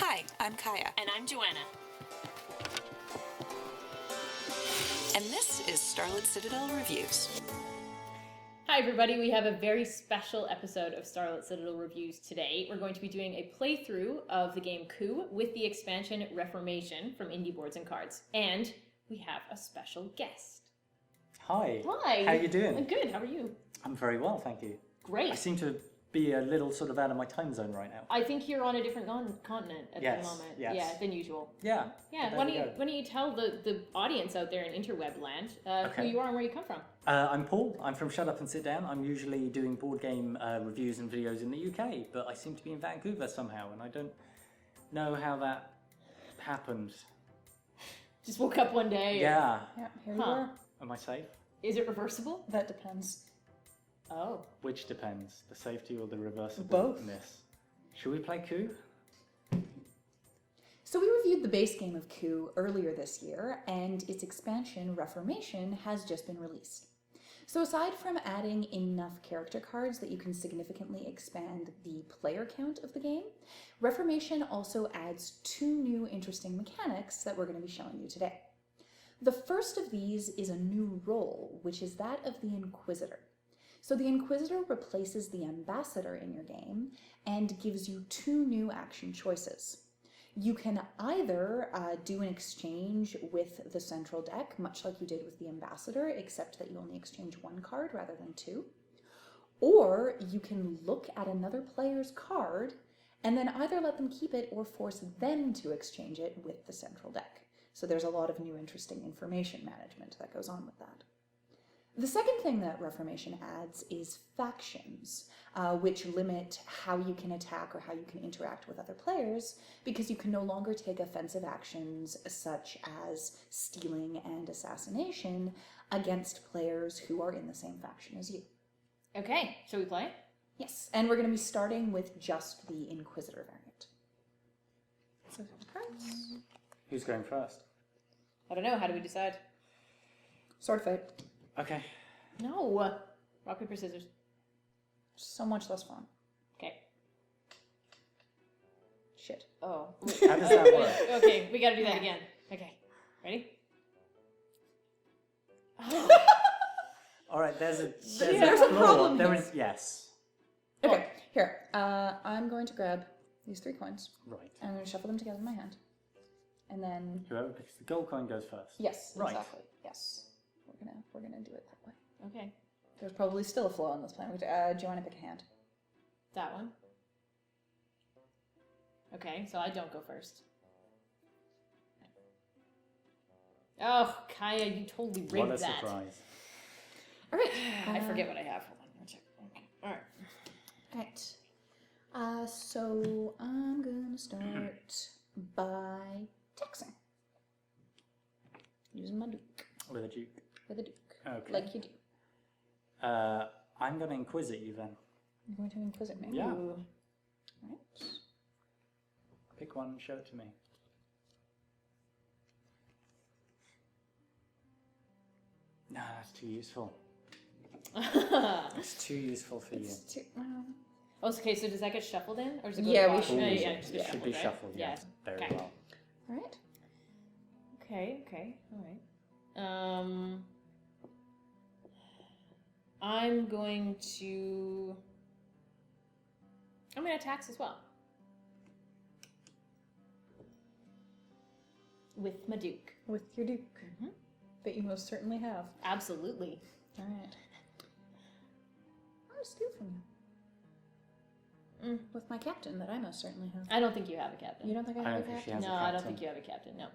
Hi, I'm Kaya. And I'm Joanna. And this is Starlit Citadel Reviews. Hi everybody, we have a very special episode of Starlit Citadel Reviews today. We're going to be doing a playthrough of the game Coup with the expansion Reformation from Indie Boards and Cards. And we have a special guest. Hi. Hi. How are you doing? I'm good, how are you? I'm very well, thank you. Great. I seem to be a little sort of out of my time zone right now. I think you're on a different continent at the moment. Yes. Yeah, than usual. Yeah. Yeah, why don't you tell the audience out there in interweb land who you are and where you come from? I'm Paul. I'm from Shut Up and Sit Down. I'm usually doing board game reviews and videos in the UK, but I seem to be in Vancouver somehow, and I don't know how that happened. Just woke up one day. Yeah. Yeah, here you are. Am I safe? Is it reversible? That depends. Oh. Which depends, the safety or the reversibleness? Both. Should we play Coup? So we reviewed the base game of Coup earlier this year, and its expansion, Reformation, has just been released. So aside from adding enough character cards that you can significantly expand the player count of the game, Reformation also adds 2 new interesting mechanics that we're going to be showing you today. The first of these is a new role, which is that of the Inquisitor. So the Inquisitor replaces the Ambassador in your game and gives you 2 new action choices. You can either do an exchange with the central deck, much like you did with the Ambassador, except that you only exchange 1 card rather than 2. Or you can look at another player's card and then either let them keep it or force them to exchange it with the central deck. So there's a lot of new interesting information management that goes on with that. The second thing that Reformation adds is factions, which limit how you can attack or how you can interact with other players, because you can no longer take offensive actions such as stealing and assassination against players who are in the same faction as you. Okay, shall we play? Yes, and we're going to be starting with just the Inquisitor variant. So cards. Who's going first? I don't know, how do we decide? Sword fight. Okay. No. Rock, paper, scissors. So much less fun. Okay. Shit. Oh. How does that work? Okay, we gotta do that again. Okay. Ready? All right, there's a problem There here. is, yes. Okay, here. I'm going to grab these 3 coins. Right. And I'm going to shuffle them together in my hand. And then... Whoever picks the gold coin goes first. Yes, Right. exactly. Yes. We're gonna do it that way. Okay. There's probably still a flaw in this plan. Do you want to pick a hand? That one. Okay, so I don't go first. Oh, Kaya, you totally rigged What a that. surprise. All right. I forget what I have. Hold on, one check. Okay. All right. All right. So I'm gonna start by taxing. Using my Duke. With a duke. With a Duke. Okay. Like you do. I'm going to inquisit you then. You're going to inquisit me? Yeah. Ooh. All right. Pick one and show it to me. No, that's too useful. It's too useful for you. It's too, Oh, okay, so does that get shuffled in? Or does it go Yeah, to we the bottom? should- Yeah, It just should shuffled, be right? shuffled, yeah. Very Okay. well. all right. Okay, all right. I'm going to tax as well. With my Duke. With your Duke. That you most certainly have. Absolutely. All right. I'm going to steal from you. With my captain that I most certainly have. I don't think you have a captain. You don't think I I have don't a think she captain? has No, a I don't captain. think you have a captain, no.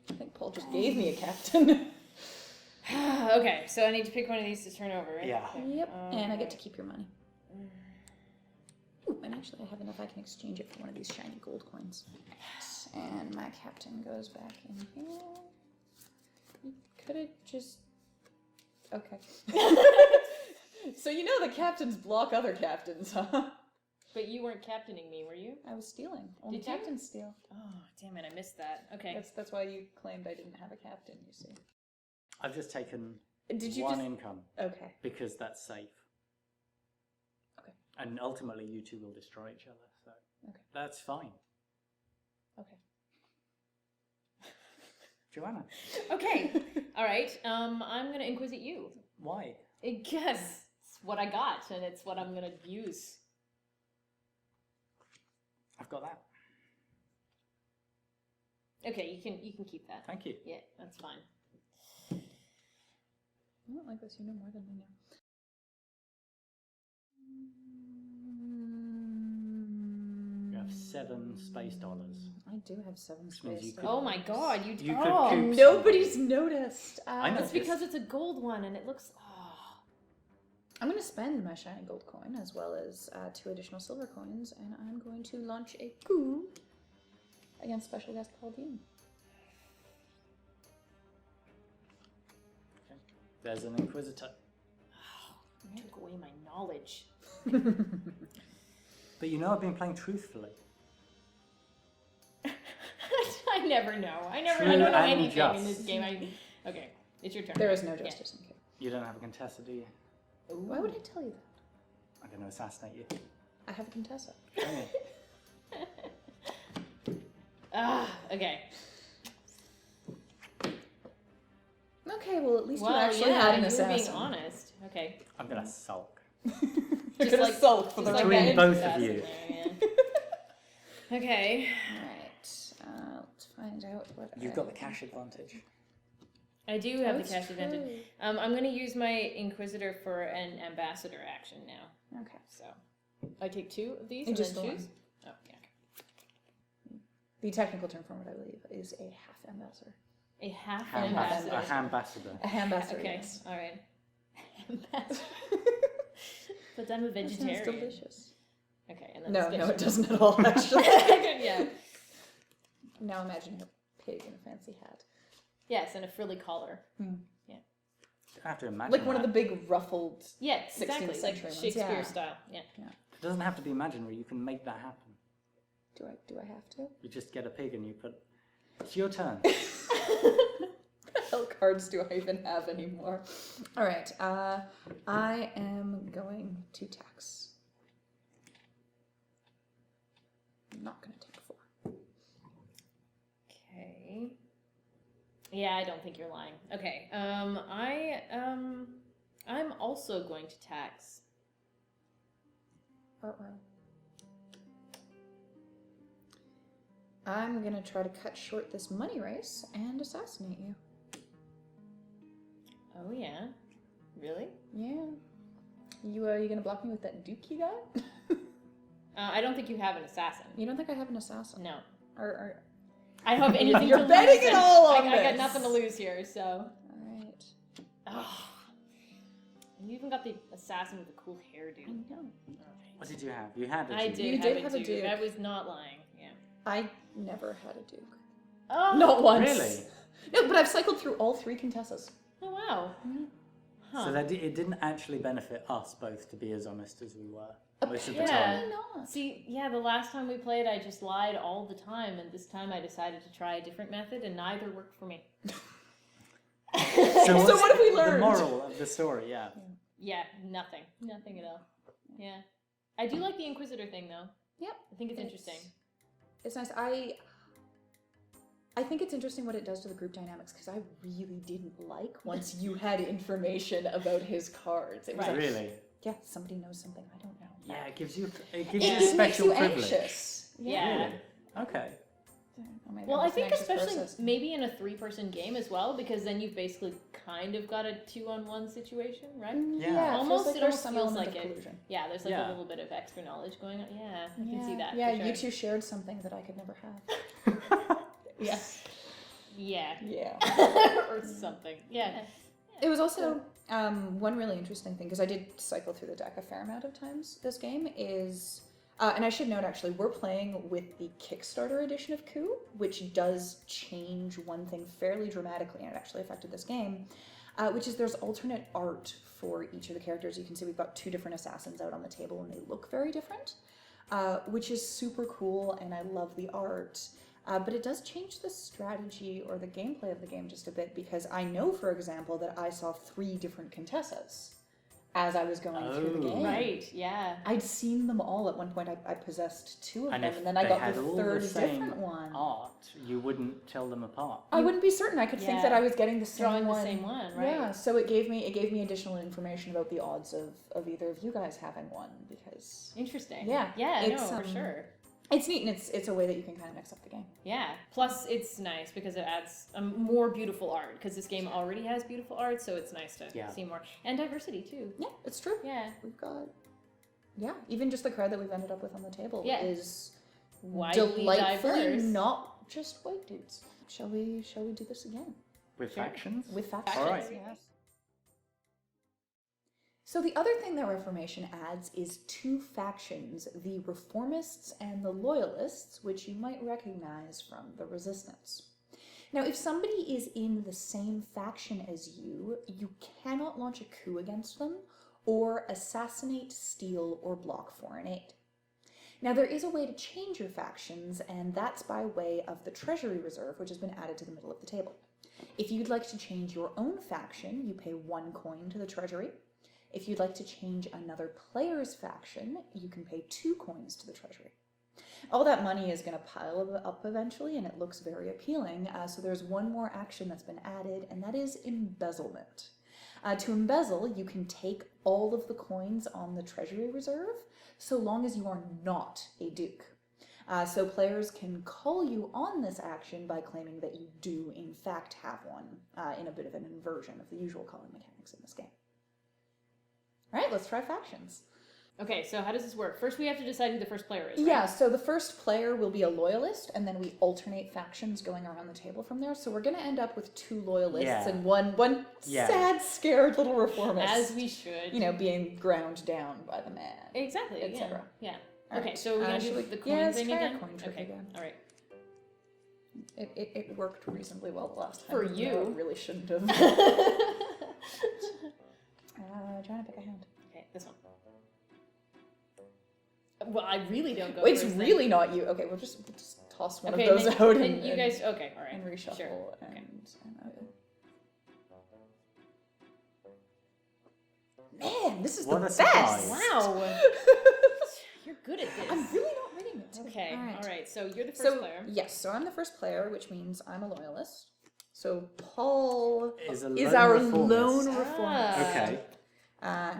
I think Paul just gave me a captain. Okay, so I need to pick one of these to turn over, right? Yeah. Okay. Yep. And I get to keep your money. Ooh, and actually I have enough I can exchange it for one of these shiny gold coins. And my captain goes back in here. You could have just... Okay. So you know the captains block other captains, huh? But you weren't captaining me, were you? I was stealing. Only Did you? captains steal. Oh, damn it, I missed that. Okay. That's why you claimed I didn't have a captain, you see. I've just taken Did you one just... income Okay. because that's safe. Okay. And ultimately, you two will destroy each other. So that's fine. Okay. Joanna, Okay. All right. I'm going to Inquisit you. why? Because it's what I got, and it's what I'm going to use. I've got that. Okay, you can keep that. Thank you. Yeah, that's fine. Well, I guess you know more than I know. You have 7 space dollars. I do have 7 Which means space you could- dollars. Oh my god, you You could oh, coop Nobody's noticed. I know. It's because it's a gold one, and it looks... Oh. I'm going to spend my shiny gold coin as well as 2 additional silver coins, and I'm going to launch a coup against Special Guest Paldean. Okay. There's an Inquisitor. You took away my knowledge. But you know I've been playing truthfully. I never know. I True don't know and anything in just. this game. Okay, it's your turn. There is no Yeah. justice in Q. You don't have a Contessa, do you? Why would I tell you that? I'm going to assassinate you. I have a Contessa. Show me. Okay. Okay, well, at least Well, you actually yeah, had an you were assassin. being honest. Okay. I'm going to sulk. You're Just gonna like- sulk for just the like Between that both of assassin you. there, yeah. Okay. Right. Let's find out what You've I got the cash advantage. I do have the That's cash advantage. true. I'm going to use my Inquisitor for an ambassador action now. Okay. So I take 2 of these And and just then the choose. one. Oh, yeah. The technical term for it, I believe, is a half ambassador. A half Ham- ambassador. a ambassador. A ambassador. Okay, Yes. all right. Ambassador. But I'm a That sounds vegetarian. delicious. Okay, and then No, it's no, it fish. doesn't at all. Actually. Yeah. Now imagine a pig in a fancy hat, Yes, and a frilly collar. I have to imagine like one of the that. big ruffled. Yeah, 16th exactly, like century ones, Shakespeare yeah. style. Yeah. It doesn't have to be imaginary. You can make that happen. Do I have to? You just get a pig and you put... It's your turn. What hell cards do I even have anymore? All right. I am going to tax. I'm not going to take 4. Okay. Yeah, I don't think you're lying. Okay. I'm also going to tax. Uh-oh. I'm going to try to cut short this money race and assassinate you. Oh yeah. Really? Yeah. You going to block me with that Duke you got? I don't think you have an assassin. You don't think I have an assassin? No. Or I don't have anything You're to betting lose. it all on I got this. nothing to lose here, so. Alright. Oh. And you even got the assassin with the cool hairdo. I know. What did you have? You had a I Duke. did, You have, did a have a duke. duke. I was not lying. Yeah. I never had a Duke. Oh. Not once. Really? No, but I've cycled through all 3 Contessas. Oh wow. Huh. So that it didn't actually benefit us both to be as honest as we were most of the Yeah. time. Why not? See, yeah, the last time we played, I just lied all the time, and this time I decided to try a different method, and neither worked for me. So what have we The learned? moral of the story, yeah. Yeah, nothing. Nothing at all. Yeah. I do like the Inquisitor thing, though. Yep. I think it's interesting. It's nice. I think it's interesting what it does to the group dynamics because I really didn't like once you had information about his cards. It was Right. like, Really? yeah, somebody knows something I don't know. Yeah, it gives you a It special makes you privilege. anxious. Yeah. Really? Okay. Oh, maybe Well, I'm I just an think anxious especially person. maybe in a 3-person game as well, because then you've basically kind of got a 2-on-1 situation, right? Yeah. it Almost- feels like it there's almost some feels element like of it. collusion. Yeah, there's like Yeah. a little bit of extra knowledge going on. Yeah, I can see that. Yeah, for sure. you two shared something that I could never have. Yeah. Yeah. Yeah. Or something. Yeah. It was also one really interesting thing because I did cycle through the deck a fair amount of times this game is, and I should note actually, we're playing with the Kickstarter edition of Coup, which does change one thing fairly dramatically, and it actually affected this game, which is there's alternate art for each of the characters. You can see we've got 2 different assassins out on the table, and they look very different, which is super cool, and I love the art. But it does change the strategy or the gameplay of the game just a bit because I know, for example, that I saw 3 different Contessas as I was going through the Oh. game. Right, yeah. I'd seen them all at one point. I possessed 2 of And them, if and then I they got had the all third the same different one. art, you wouldn't tell them apart. I wouldn't be certain. I could think Yeah. that I was getting the same Drawing the one. same one, right. Yeah, so it gave me additional information about the odds of either of you guys having one, because Interesting. Yeah, Yeah, it's, no, for sure. it's neat, and it's a way that you can kind of mix up the game. Yeah. Plus, it's nice because it adds more beautiful art. Because this game already has beautiful art, so it's nice to Yeah. see more and diversity too. Yeah, it's true. Yeah. We've got, even just the crowd that we've ended up with on the table Yeah. is Widely delightfully diverse. not just white dudes. Shall we do this again? With Sure. factions? With factions. All right. Yes. So the other thing that Reformation adds is 2 factions, the Reformists and the Loyalists, which you might recognize from the Resistance. Now, if somebody is in the same faction as you, you cannot launch a coup against them or assassinate, steal, or block foreign aid. Now, there is a way to change your factions, and that's by way of the Treasury Reserve, which has been added to the middle of the table. If you'd like to change your own faction, you pay 1 coin to the Treasury. If you'd like to change another player's faction, you can pay 2 coins to the Treasury. All that money is going to pile up eventually, and it looks very appealing. So there's one more action that's been added, and that is embezzlement. To embezzle, you can take all of the coins on the Treasury Reserve, so long as you are not a duke. So players can call you on this action by claiming that you do, in fact, have one, in a bit of an inversion of the usual calling mechanics in this game. All right, let's try factions. Okay, so how does this work? First, we have to decide who the first player is. Right? Yeah, so the first player will be a loyalist, and then we alternate factions going around the table from there. So we're going to end up with 2 loyalists Yeah. and one Yeah. sad, scared little reformist. As we should. Being ground down by the man. Exactly. et Yeah. cetera. Yeah. All Okay, right. so we're gonna should do we- the coin yeah, let's thing try our again. coin trick Okay. again. All right. It worked reasonably well the last time. For even though you. It really shouldn't have. Trying to pick a hand. Okay, this one. Well, I really don't go. It's first then. really not you. Okay, we'll just toss one Okay, of those then- out and you guys. Okay, all right. and reshuffle Sure. Man, this is What the a best. surprise. Wow. You're good at this. I'm really not reading it. Okay. All right. So you're the first So player. yes, so I'm the first player, which means I'm a loyalist. So Paul Is is a our reformist. lone reformist. Ah. Okay.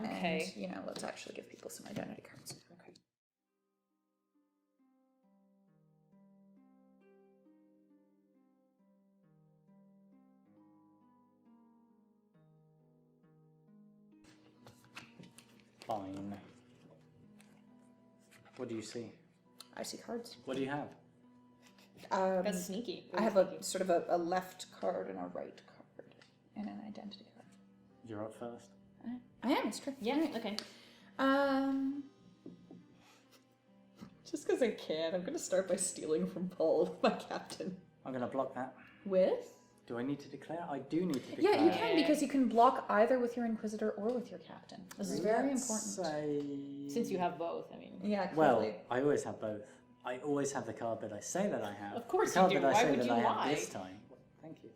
Okay. And let's actually give people some identity cards. Okay. Fine. What do you see? I see cards. What do you have? That's sneaky. I have a sort of a left card and a right card and an identity card. You're up first. I am. It's true. Yeah. All right. Okay. Just because I can, I'm going to start by stealing from Paul, my captain. I'm going to block that. With? Do I need to declare? I do need to declare. Yeah, you can, because you can block either with your Inquisitor or with your captain. This is very Let's important. Say... Since you have both, I mean. Yeah, Well, clearly. I always have both. I always have the card that I say that I have. Of course the card you do. that I Why say would that you I have lie? this time. Thank you.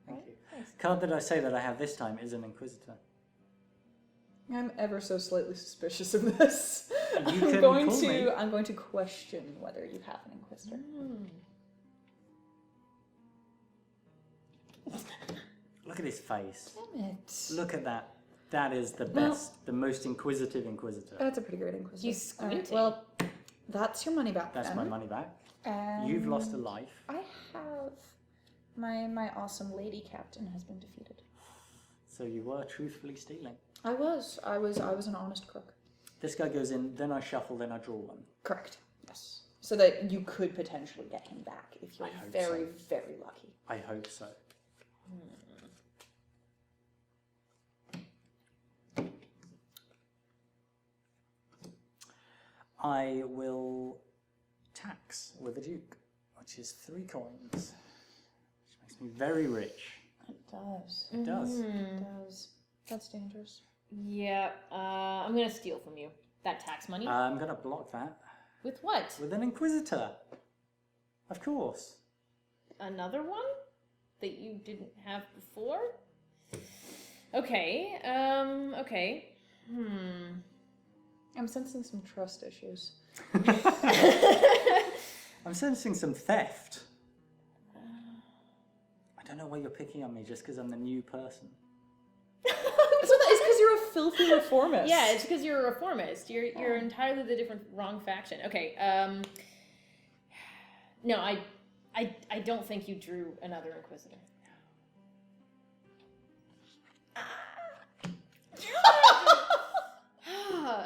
Thank you. Thanks. Card that I say that I have this time is an Inquisitor. I'm ever so slightly suspicious of this. You can call me. I'm going to question whether you have an Inquisitor. Look at his face. Damn it. Look at that. That is the Well- best, the most inquisitive Inquisitor. That's a pretty great Inquisitor. He's All right, squinting. well, that's your money back That's then. my money back. And You've lost a life. I have... My awesome lady captain has been defeated. So you were truthfully stealing. I was an honest crook. This guy goes in, then I shuffle, then I draw one. Correct. Yes. So that you could potentially get him back if you're I hope very, so. very lucky. I hope so. I will tax with a duke, which is 3 coins, which makes me very rich. It does. It does. It does. That's dangerous. Yeah. I'm gonna steal from you that tax money. I'm going to block that With what? with an Inquisitor. Of course. Another one that you didn't have before? Okay. Okay. I'm sensing some trust issues. I'm sensing some theft. I don't know why you're picking on me just because I'm the new person. So that is because you're a filthy reformist. Yeah, it's because you're a reformist. You're entirely the different wrong faction. Okay. No, I don't think you drew another Inquisitor.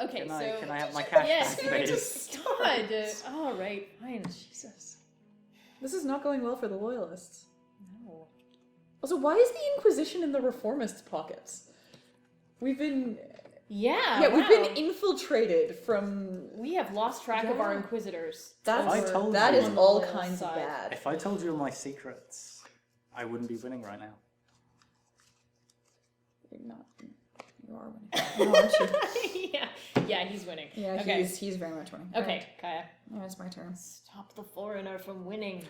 Okay, Can I have my cash yes, back, please? God. All right, fine. Jesus. This is not going well for the loyalists. No. Also, why is the Inquisition in the reformists' pockets? We've been... Yeah, we've wow. been infiltrated from... We have lost track of our Yeah. Inquisitors. If I told That you- is all On the kinds of side. bad. If I told you my secrets, I wouldn't be winning right now. You're not... You are winning. No, aren't you? yeah, he's winning. Yeah, okay. he's very much winning. Okay, Kaya. Yeah, it's my turn. Stop the foreigner from winning.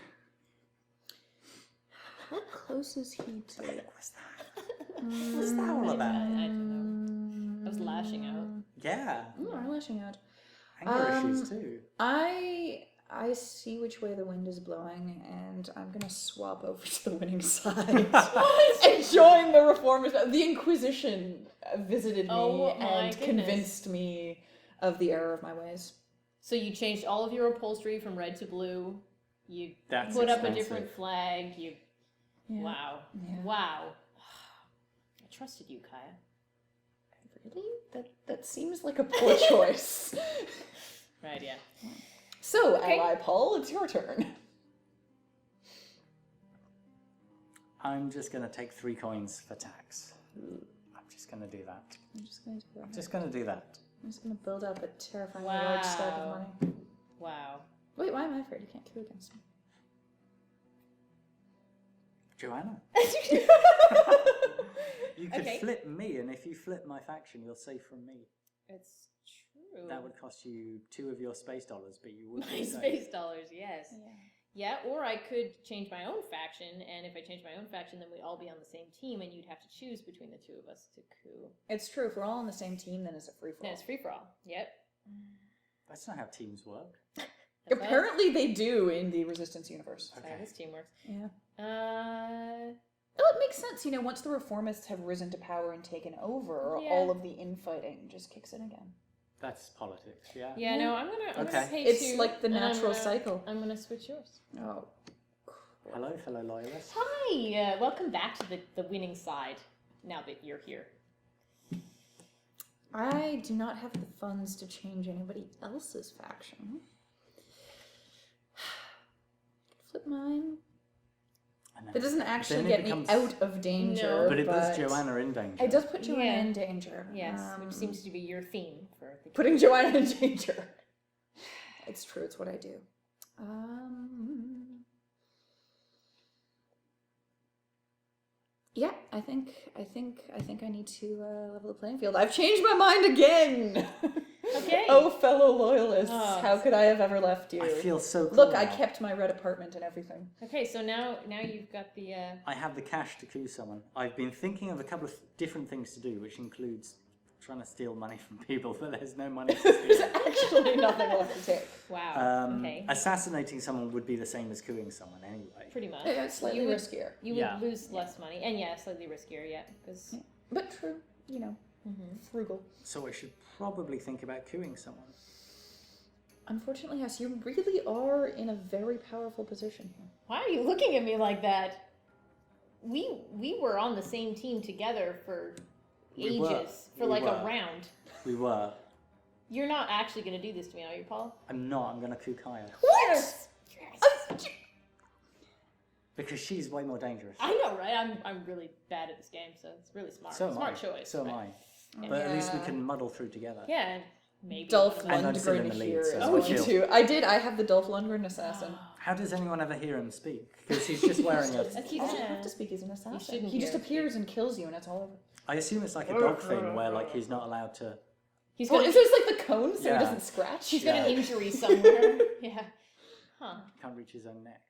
How close is he to... What's that? What's that all I about? don't know. I was lashing out. Yeah. I'm lashing out. Anger issues too. I see which way the wind is blowing, and I'm gonna swap over to the winning side and join the reformers. The Inquisition visited me Oh my and goodness. convinced me of the error of my ways. So you changed all of your upholstery from red to blue. You That's put up a expensive. different flag. You Yeah. wow. Yeah. Wow. I trusted you, Kaya. Really? That seems like a poor choice. Right, yeah. So, Okay. Ally Paul, it's your turn. I'm just going to take 3 coins for tax. I'm just going to do that. I'm just gonna do I'm that. just going to do that. I'm just gonna build up a terrifying Wow. large stack of money. Wow. Wait, why am I afraid? You can't kill against me. Joanna, you could Okay. flip me, and if you flip my faction, you'll save from me. It's true. That would cost you 2 of your space dollars, but you would my be safe. space dollars, yes. Yeah, or I could change my own faction, and if I change my own faction, then we'd all be on the same team, and you'd have to choose between the two of us to coup. It's true. If we're all on the same team, then it's a free for No, all. it's free for all. Yep. That's not how teams work. That's Apparently, they do in the Resistance universe. how this team works. Yeah. Uh, Well, it makes sense. You know, once the Reformists have risen to power and taken over, Yeah. all of the infighting just kicks in again. That's politics, yeah. yeah, no, I'm gonna Okay. pay It's 2, like the and I'm natural gonna- cycle. I'm gonna switch yours. Oh. Hello, fellow loyalists. Hi, welcome back to the winning side. Now that you're here. I do not have the funds to change anybody else's faction. Flip mine. I know. That doesn't Then actually it get becomes- me out of danger. No. But it puts Joanna in danger. It does put Joanna Yeah. in danger. Yes, which seems to be your theme for the Putting Joanna in danger. It's true. It's what I do. Yeah, I think I need to level the playing field. I've changed my mind again. Okay. Oh, fellow loyalists, Oh. how could I have ever left you? I feel so cool Look, I now. kept my red apartment and everything. Okay, so now you've got the I have the cash to coup someone. I've been thinking of a couple of different things to do, which includes trying to steal money from people, but there's no money to There's steal. actually nothing left to take. wow. Okay. Assassinating someone would be the same as couing someone anyway. Pretty much. Yeah, it's slightly you would, riskier. You Yeah. would lose less money, and yeah, slightly riskier. Yeah, because But true, you know, frugal. So I should probably think about couing someone. Unfortunately, yes, you really are in a very powerful position here. why are you looking at me like that? We were on the same team together for We were. ages, for We like were. a round. We were. You're not actually going to do this to me, are you, Paul? I'm not. I'm going to coup Kaya. Yes. Because she's way more dangerous. I know, right? I'm really bad at this game, so it's really smart. So am smart I. choice. So am right? I. But at least we Yeah. can muddle through together. Yeah, maybe. Dolph And I'm still in Lundgren the lead, here so is it's going chill. to. I have the Dolph Lundgren assassin. How does anyone ever hear him speak? Because he's just wearing a... He doesn't have to speak, he's an assassin. shouldn't He just hear him appears and kills you and it's all over. I assume it's like a dog thing where like he's not allowed to... He's Well, got is this like the cone so Yeah. he doesn't scratch? he's got an Yeah. injury somewhere. Yeah. Huh. Can't reach his own neck.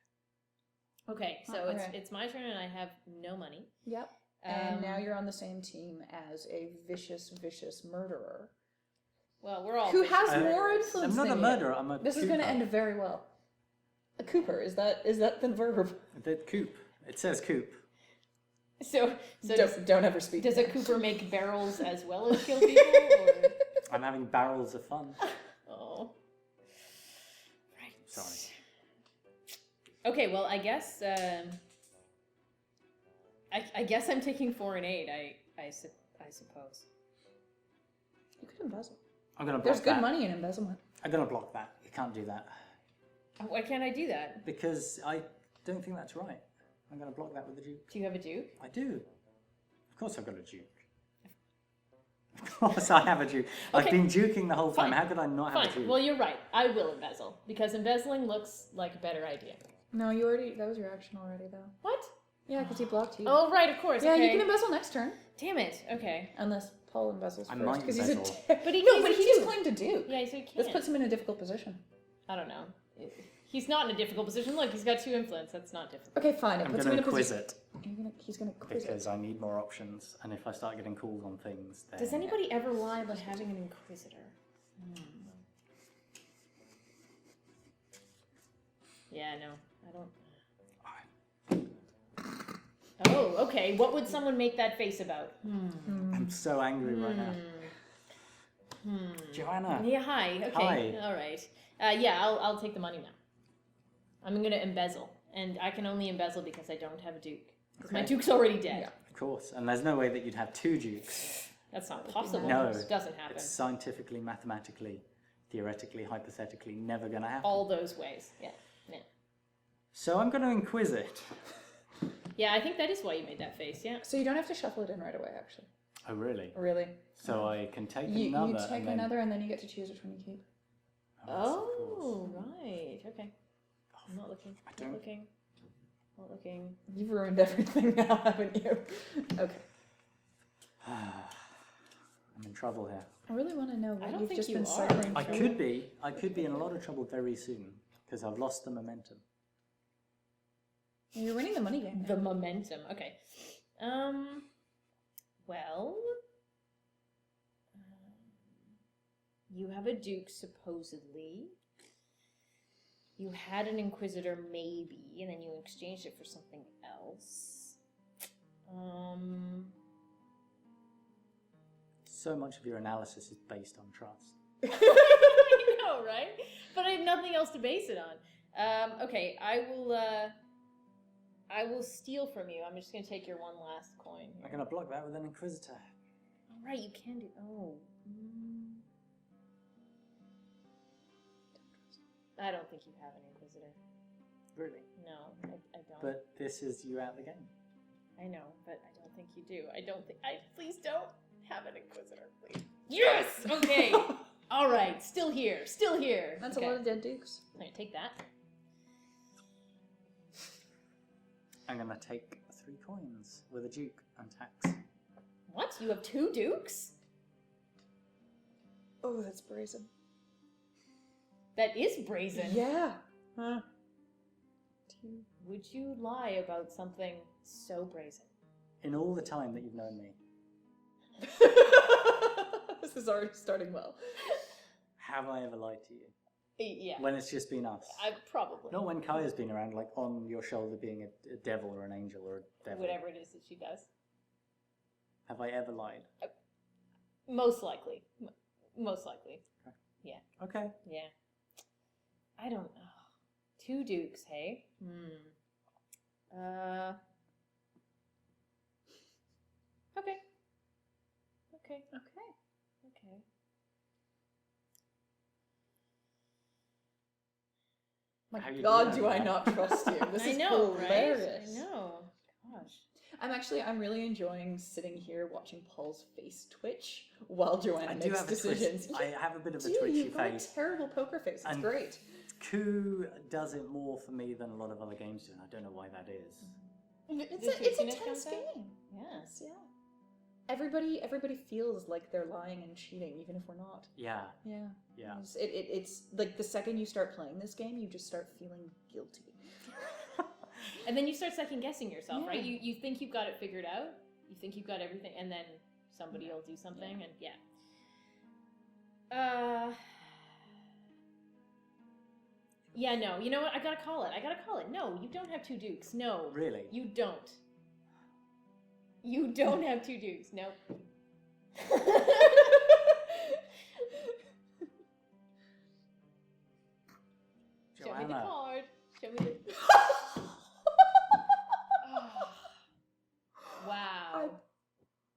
Okay, so Okay. it's my turn and I have no money. Yep. And now you're on the same team as a vicious, vicious murderer Well, we're all who vicious. has more influence I'm not than a you. murderer, I'm a This is going to Cooper. end very well. A Cooper, is that the verb? The coop. It says coop. So Don't ever speak. does a Cooper make barrels as well as kill people? Or? I'm having barrels of fun. Oh. Right. Sorry. Okay, well, I guess I guess I'm taking foreign aid. I suppose. You could embezzle. I'm gonna block There's good that. money in embezzlement. I'm gonna block that. You can't do that. Why can't I do that? Because I don't think that's right. I'm gonna block that with the Duke. Do you have a Duke? I do. Of course I've got a Duke. Of course I have a Duke. I've Okay. been duking the whole time. Fine. How could I not have a Fine. Duke? Well, you're right. I will embezzle because embezzling looks like a better idea. No, that was your action already, though. What? Yeah, because he blocked you. Oh, right, of course. yeah, okay. you can embezzle next turn. Damn it. Okay. Unless Paul embezzles I first. might Because he's a embezzle. But he no, needs but a he just Duke. claimed to do. Yeah, so he can't. This puts him in a difficult position. I don't know. He's not in a difficult position. Look, he's got 2 influence. That's not difficult. Okay, fine. It I'm puts gonna him in a quiz position. it He's gonna quiz because it. I need more options. And if I start getting called on things, then Does anybody ever lie about having an inquisitor? Yeah, no, I don't. Oh, okay. What would someone make that face about? I'm so angry right now. Joanna. Yeah, hi. Okay, Hi. all right. Yeah, I'll take the money now. I'm gonna embezzle, and I can only embezzle because I don't have a Duke. 'Cause my Okay. Duke's already dead. Yeah. Of course. And there's no way that you'd have 2 Dukes. That's not possible. No. It doesn't happen. It's scientifically, mathematically, theoretically, hypothetically never going to happen. All those ways. Yeah. Yeah. So I'm going to inquis it. Yeah, I think that is why you made that face. Yeah. So you don't have to shuffle it in right away, actually. Oh, really? Really. So I can take You another. take and then... another, and then you get to choose which one you keep. Oh, yes, of course. right. Okay. I'm not looking. I Not don't- looking. Not looking. You've ruined everything now, haven't you? Okay. I'm in trouble here. I really want to know what don't you've think just you been are. cycling I through. could be in a lot of trouble very soon because I've lost the momentum. You're winning the money game. The momentum. Okay. Well. You have a Duke, supposedly. You had an Inquisitor, maybe, and then you exchanged it for something else. So much of your analysis is based on trust. I know, right? But I have nothing else to base it on. Okay, I will steal from you. I'm just gonna take your one last coin here. I'm going to block that with an Inquisitor. All right, you can do. Oh. I don't think you have an Inquisitor. Really? No, I don't. But this is you out the game. I know, but I don't think you do. I don't think. Please don't have an Inquisitor, please. Yes. Okay. All right. Still here. Still here. That's okay. a lot of dead dukes. All right, take that. I'm going to take 3 coins with a Duke and tax. What? You have 2 Dukes? Oh, that's brazen. That is brazen. Yeah. Huh. Would you lie about something so brazen? In all the time that you've known me, This is already starting well. have I ever lied to you? Yeah. When it's just been us? I probably. Not when Kaya's been around, like on your shoulder being a devil or an angel or a devil. Whatever it is that she does. Have I ever lied? Most likely. Most likely. Okay. Yeah. I don't know. 2 Dukes, hey? Okay. Okay. Okay. Okay. My How you God, doing? do I not trust you? This I is know, hilarious. right? I know. Gosh. I'm really enjoying sitting here watching Paul's face twitch while Joanna I do makes have decisions. a twitch. I have a bit of a Do twitchy you've got a face. terrible poker face. It's And- great. Coup does it more for me than a lot of other games do, and I don't know why that is. It's The a twitchiness tense comes out? game. Yes. Yeah. Everybody feels like they're lying and cheating, even if we're not. Yeah, Yeah. yeah. It's like the second you start playing this game, you just start feeling guilty. And then you start second guessing yourself, right? Yeah. You think you've got it figured out, you think you've got everything, and then somebody will do something, and yeah. Yeah, no. You know what? I gotta call it. No, you don't have 2 dukes. No. Really? You don't. You don't have 2 dukes. Nope. Show me the Joanna. card. Show me the. Wow.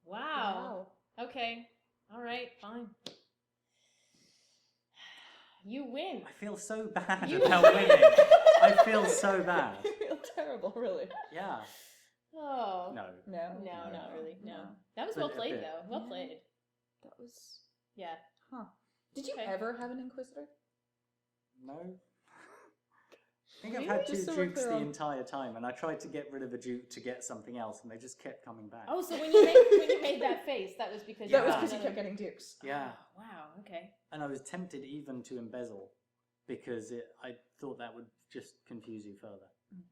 Wow. Okay. All right. Fine. You win. I feel so bad You- about winning. I feel so bad. I feel terrible, really. Yeah. Oh. No. No. No, No. not really. No. No. That was But well a played, bit. though. Well Yeah. played. That was. Yeah. Huh. Did you Okay. ever have an Inquisitor? No. I think Really? I've had 2 Just so we're dukes clear the on- entire time, and I tried to get rid of a duke to get something else, and they just kept coming back. Oh, so when you made that face, that was because That you was had because you another- kept getting dukes. Yeah. Oh, wow. Okay. And I was tempted even to embezzle, because I thought that would just confuse you further. Mm.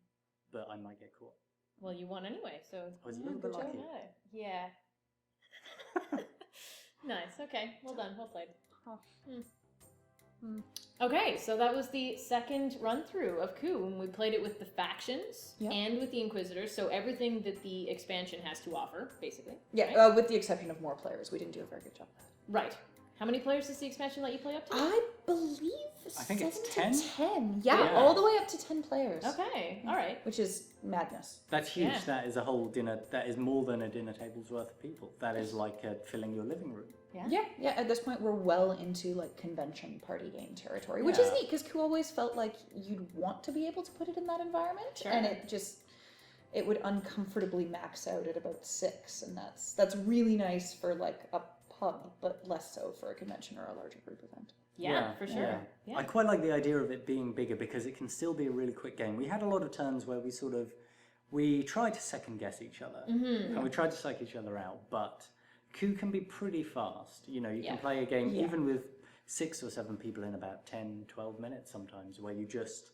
But I might get caught. Well, you won anyway, so I was a Yeah, little bit good job. lucky. yeah. Nice. Okay. Well done. Well played. Huh. Okay, so that was the second run through of Coup, and we played it with the factions Yep. and with the Inquisitors. So everything that the expansion has to offer, basically. Yeah, Right? with the exception of more players. We didn't do a very good job of that. Right. How many players does the expansion let you play up to? I believe I think it's 7 to 10? 10. Yeah, Yeah. all the way up to 10 players. Okay. All right. Which is madness. That's huge. Yeah. That is a whole dinner. That is more than a dinner table's worth of people. That is like filling your living room. Yeah, at this point we're well into like convention party game territory, which is Yeah. neat because Coup always felt like you'd want to be able to put it in that environment, Sure. and it would uncomfortably max out at about 6, and that's really nice for like a pub, but less so for a convention or a larger group event. Yeah, for sure. Yeah. Yeah. I quite like the idea of it being bigger because it can still be a really quick game. We had a lot of turns where we tried to second guess each other Mm-hmm. and we tried to psych each other out, but Coup can be pretty fast. You know, you Yeah. can play a game Yeah. even with 6 or 7 people in about 10, 12 minutes sometimes, where you just,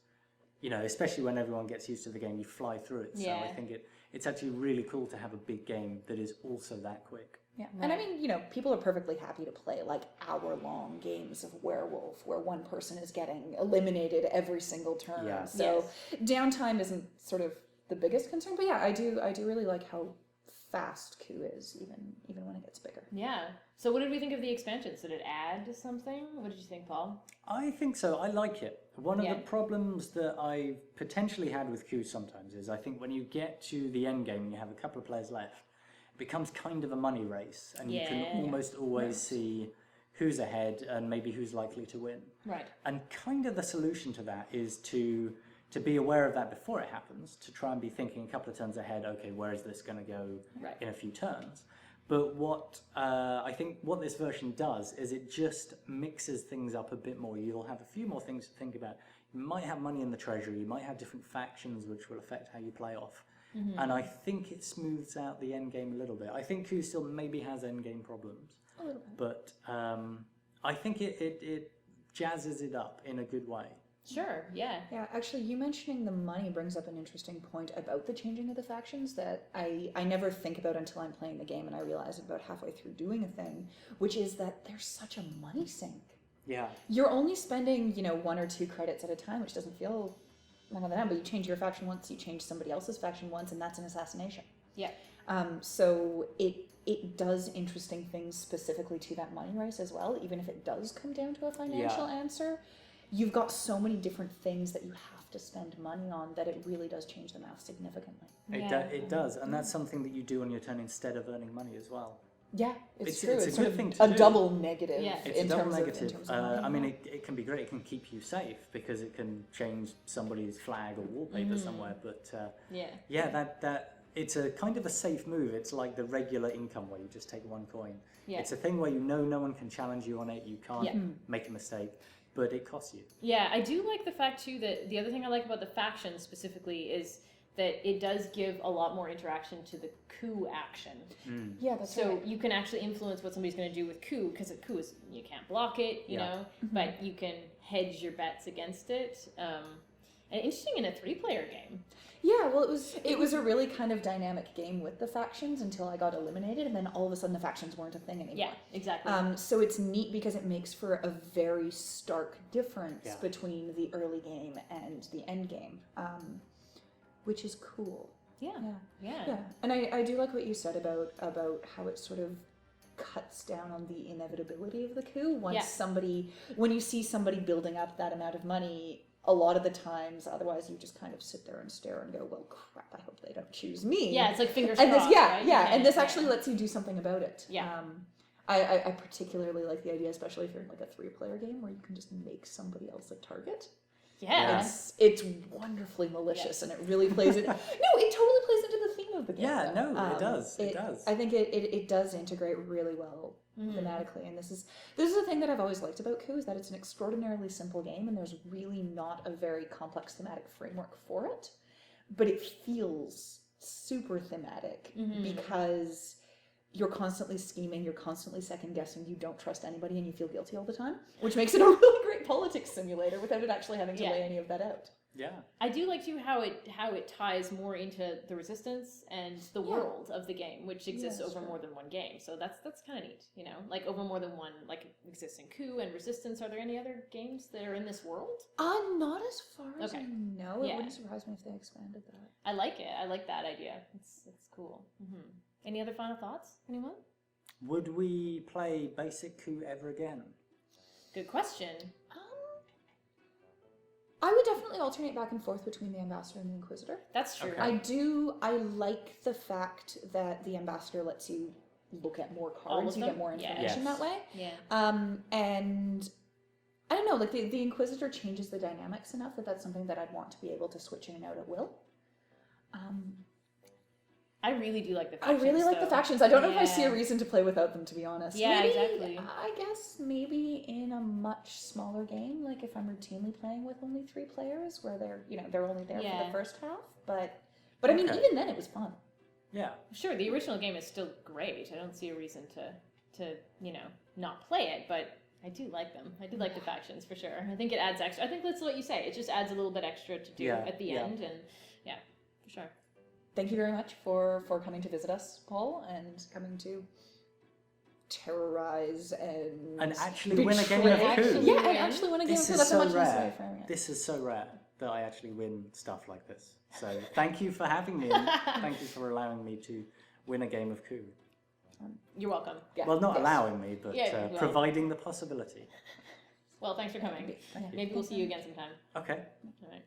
you know, especially when everyone gets used to the game, you fly through it. So I Yeah. think it's actually really cool to have a big game that is also that quick. Yeah, and I Right. mean, you know, people are perfectly happy to play like hour-long games of Werewolf, where one person is getting eliminated every single turn. Yeah. So downtime isn't sort of the biggest concern, but yeah, I do really like how fast Coup is, even when it gets bigger. Yeah. So what did we think of the expansions? Did it add something? What did you think, Paul? I think so. I like it. One of Yeah. the problems that I've potentially had with Coup sometimes is I think when you get to the end game and you have a couple of players left, it becomes kind of a money race, and you Yeah. can almost always see who's ahead and maybe who's likely to win. Right. And kind of the solution to that is to be aware of that before it happens, to try and be thinking a couple of turns ahead, okay, where is this going to go Right. in a few turns? But what I think what this version does is it just mixes things up a bit more. You'll have a few more things to think about. You might have money in the treasury, you might have different factions which will affect how you play off. Mm-hmm. And I think it smooths out the end game a little bit. I think Coup still maybe has end game problems, A little bit. but I think it jazzes it up in a good way. Sure. Yeah. Yeah, actually, you mentioning the money brings up an interesting point about the changing of the factions that I never think about until I'm playing the game, and I realize about halfway through doing a thing, which is that there's such a money sink. Yeah. You're only spending, 1 or 2 credits at a time, which doesn't feel long on the down, but you change your faction once, you change somebody else's faction once, and that's an assassination. Yeah. So it does interesting things specifically to that money race as well, even if it does come down to a financial answer. You've got so many different things that you have to spend money on that it really does change the math significantly. It does, and that's something that you do on your turn instead of earning money as well. Yeah, it's true. It's a sort good of thing to a do. double negative. Yeah. It's in a double terms negative. Of, in terms of money. I mean, it can be great. It can keep you safe because it can change somebody's flag or wallpaper somewhere. But Yeah. that it's a kind of a safe move. It's like the regular income where you just take 1 coin. Yeah. It's a thing where you know no one can challenge you on it. You can't Yeah. make a mistake, but it costs you. Yeah, I do like the fact too that the other thing I like about the factions specifically is that it does give a lot more interaction to the coup action. Yeah, that's So right. you can actually influence what somebody's going to do with coup, because a coup is you can't block it, you Yeah. know, but you can hedge your bets against it. And interesting in a 3-player game. Yeah, well, it was a really kind of dynamic game with the factions until I got eliminated, and then all of a sudden the factions weren't a thing anymore. Yeah, exactly. So it's neat because it makes for a very stark difference Yeah. between the early game and the end game, which is cool. yeah. Yeah, and I do like what you said about how it sort of cuts down on the inevitability of the coup. When you see somebody building up that amount of money, a lot of the times, otherwise you just kind of sit there and stare and go, well, crap, I hope they don't choose me. Yeah, it's like fingers And crossed, this, right? and this actually lets you do something about it. Yeah. I particularly like the idea, especially if you're in like a 3-player game where you can just make somebody else a target. Yeah. It's wonderfully malicious, and it really plays it. No, it totally plays into the theme of the game. Yeah, though. no, it does. It does. I think it does integrate really well thematically, and this is the thing that I've always liked about Coup, is that it's an extraordinarily simple game, and there's really not a very complex thematic framework for it, but it feels super thematic because you're constantly scheming, you're constantly second guessing, you don't trust anybody, and you feel guilty all the time, which makes it a really great politics simulator without it actually having to lay any of that out. Yeah. I do like too how it ties more into the resistance and the world of the game, which exists over more than one game. So that's kind of neat, you know, like over more than one, like exists in Coup and Resistance. Are there any other games that are in this world? Not as far as Okay. I know. It Yeah. wouldn't surprise me if they expanded that. I like it. I like that idea. It's cool. Any other final thoughts? Anyone? Would we play basic Coup ever again? Good question. I would definitely alternate back and forth between the Ambassador and the Inquisitor. That's true. Okay. I like the fact that the Ambassador lets you look at more cards, you them? get more Yeah. information Yes. that way. Yeah. And I don't know, like the Inquisitor changes the dynamics enough that that's something that I'd want to be able to switch in and out at will. I really do like the I factions. really like the though. factions. I don't know if I see a Yeah. reason to play without them, to be honest. Yeah, Maybe, exactly. I guess maybe in a much smaller game, like if I'm routinely playing with only 3 players, where they're only there for Yeah. the first half. But I mean, Okay. even then it was fun. Yeah. Sure, the original game is still great. I don't see a reason to not play it, but I do like them. I do like the factions for sure. I think it adds extra. I think that's what you say. It just adds a little bit extra to do Yeah, at the yeah. end, and yeah, for sure. Thank you very much for coming to visit us, Paul, and coming to terrorize and actually win a game of betray. Coup. Yeah, and Win. actually win a game of This Coup. is That's a so much nicer way rare. of framing it. This is so rare that I actually win stuff like this. So thank you for having me, and thank you for allowing me to win a game of Coup. You're welcome. Yeah, Well, not yes. allowing me, but Yeah, well. providing the possibility. Well, thanks for coming. Thank you. Maybe we'll see you again sometime. Okay. All right.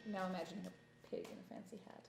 Now imagining a pig in a fancy hat.